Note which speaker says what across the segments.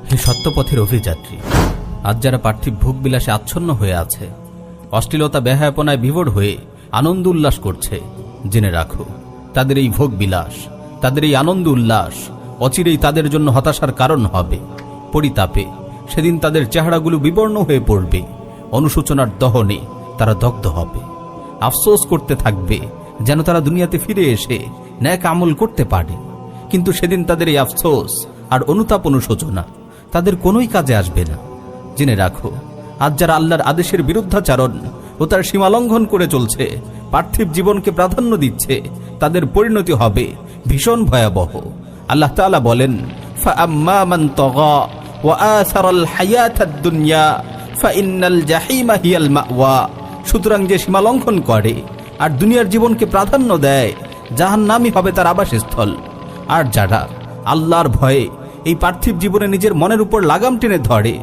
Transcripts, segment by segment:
Speaker 1: হে সত্যপথের অভিযাত্রী, আজ যারা পার্থিব ভোগবিলাসে আচ্ছন্ন হয়ে আছে, অশ্লীলতা বেহায়াপনায় বিভোর হয়ে আনন্দ উল্লাস করছে, জেনে রাখো তাদের এই ভোগবিলাস, তাদের এই আনন্দ উল্লাস অচিরেই তাদের জন্য হতাশার কারণ হবে। পরিতাপে সেদিন তাদের চেহারাগুলো বিবর্ণ হয়ে পড়বে, অনুশোচনার দহনে তারা দগ্ধ হবে। আফসোস করতে থাকবে যেন তারা দুনিয়াতে ফিরে এসে ন্যাক আমল করতে পারে, কিন্তু সেদিন তাদের এই আফসোস আর অনুতাপ অনুশোচনা তাদের কোনোই কাজে আসবে না। জেনে রাখো, আজ যারা আল্লাহর আদেশের বিরুদ্ধাচারণ ও তার সীমালঙ্ঘন করে চলছে, পার্থিব জীবনকে প্রাধান্য দিচ্ছে, তাদের পরিণতি হবে ভীষণ ভয়াবহ। আল্লাহ তাআলা বলেন, ফাআম্মা মান তাগা ওয়া আসারাল হায়াতাদ দুনিয়া ফাইন্নাল জাহিমা হিয়াল মাওয়া। সুতরাং যে সীমালঙ্ঘন করে আর দুনিয়ার জীবনকে প্রাধান্য দেয়, জাহান্নামই হবে তার আবাসস্থল। আর যারা আল্লাহর ভয়ে এই পার্থিব জীবনে নিজের মনের উপর লাগাম টেনে ধরে,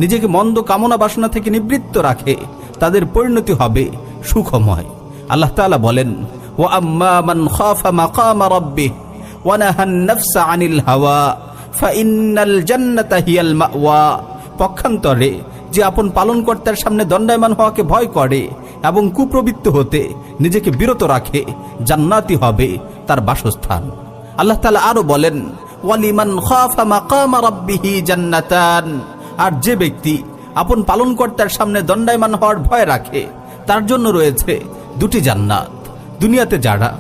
Speaker 1: নিজেকে মন্দ কামনা বাসনা থেকে নিবৃত্ত রাখে, তাদের পরিণতি হবে সুখময়। আল্লাহ তাআলা বলেন, ওয়া আম্মা মান খাফা মাকামা রাব্বিহি ওয়া নাহান নাফসা আনিল হাওয়া ফাইন্নাল জান্নাতা হিয়াল মাওয়া। পক্ষান্তরে যে আপন পালনকর্তার সামনে দণ্ডায়মান হওয়াকে ভয় করে এবং কুপ্রবৃত্ত হতে নিজেকে বিরত রাখে, জান্নাতি হবে তার বাসস্থান। আল্লাহ তাআলা আরো বলেন, ওয়ালিমান খাফা মাকামা রাব্বিহি জান্নাতান। আর যে ব্যক্তি আপন পালনকর্তার সামনে দণ্ডায়মান হওয়ার ভয় রাখে, তার জন্য রয়েছে দুটি জান্নাত। দুনিয়াতে যারা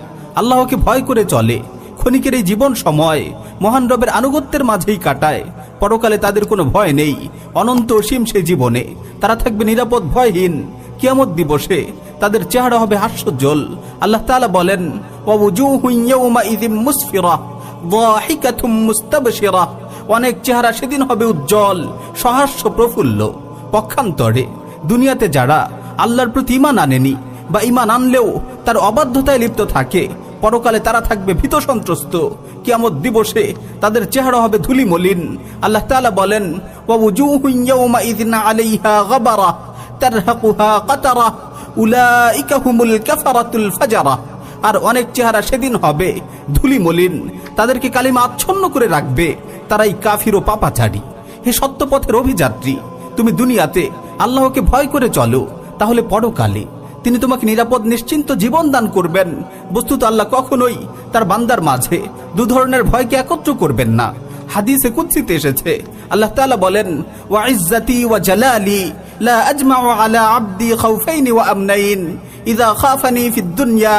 Speaker 1: আল্লাহকে ভয় করে চলে, ক্ষণিকের এই জীবন সময় মহান রবের আনুগত্যের মাঝেই কাটায়, পরকালে তাদের কোনো ভয় নেই। অনন্ত অসীম সেই জীবনে তারা থাকবে নিরাপদ, ভয়হীন। কিয়ামত দিবসে তাদের চেহারা হবে হাস্যোজ্জ্বল। আল্লাহ তাআলা বলেন, ওয়া উজুহুন ইয়াওমাইযিম মুসফিরা যাহিকাতুম মুস্তাবশিরা। অনেক চেহারা সেদিন হবে উজ্জ্বল, সহাস্য, প্রফুল্ল। পক্ষান্তরে দুনিয়াতে যারা আল্লাহর প্রতি ঈমান আনেনি বা ঈমান আনলেও তার অবাধ্যতায় লিপ্ত থাকে, পরকালে তারা থাকবে ভীত সন্ত্রস্ত। কিয়ামত দিবসে তাদের চেহারা হবে ধুলিমলিন। আল্লাহ তাআলা বলেন, ওয়া উজুহুন ইয়াওমাইযিন আলাইহা গাবারা তারহাকুহা কাতারা উলাইকা হুমুল কাফারাতুল ফাজারা। আর অনেক চেহারা সেদিন হবে ধুলিমলিন, তাদেরকে কালিমা আচ্ছন্ন করে রাখবে, তারাই কাফির ও পাপাচারী। হে সত্যপথের অভিযাত্রী, তুমি দুনিয়াতে আল্লাহকে ভয় করে চলো, তাহলে পরকালে তিনি তোমাকে নিরাপদ নিশ্চিন্ত জীবন দান করবেন। বস্তুত আল্লাহ কখনোই তার বান্দার মাঝে দু ধরনের ভয়কে একত্র করবেন না। হাদিসে কুদসিতে এসেছে, আল্লাহ তাআলা বলেন, ওয়া ইজ্জাতি ওয়া জালালি লা আজমাউ আলা আবদি খাউফাইন ওয়া আমনাইন ইযা খাফানি ফিদ দুনিয়া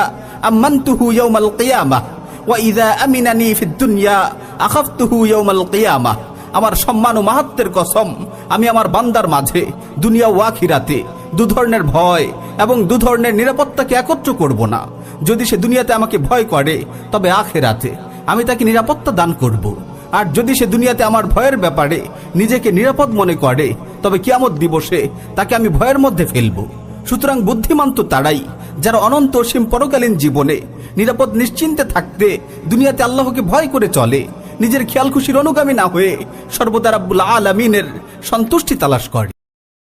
Speaker 1: আমানতুহু ইয়াওমাল কিয়ামাহ ওয়া ইযা আমিনানি ফিদ দুনিয়া আখাফতুহু ইয়াওমাল কিয়ামাহ। আমার সম্মান ও মাহাত্ম্যের কসম, আমি আমার বান্দার মাঝে দুনিয়া ও আখিরাতে দু ধরনের ভয় এবং দু ধরনের নিরাপত্তাকে একত্র করব না। যদি সে দুনিয়াতে আমাকে ভয় করে, তবে আখিরাতে আমি তাকে নিরাপত্তা দান করব। আর যদি সে দুনিয়াতে আমার ভয়ের ব্যাপারে নিজেকে নিরাপদ মনে করে, তবে কিয়ামত দিবসে তাকে আমি ভয়ের মধ্যে ফেলব। সুতরাং বুদ্ধিমান তো তারাই যারা অনন্ত অসীম পরকালীন জীবনে নিরাপদ নিশ্চিন্তে থাকতে দুনিয়াতে আল্লাহকে ভয় করে চলে, নিজের খেয়াল খুশির অনুগামী না হয়ে সর্বদা রাব্বুল আলামিনের সন্তুষ্টি তালাশ করে।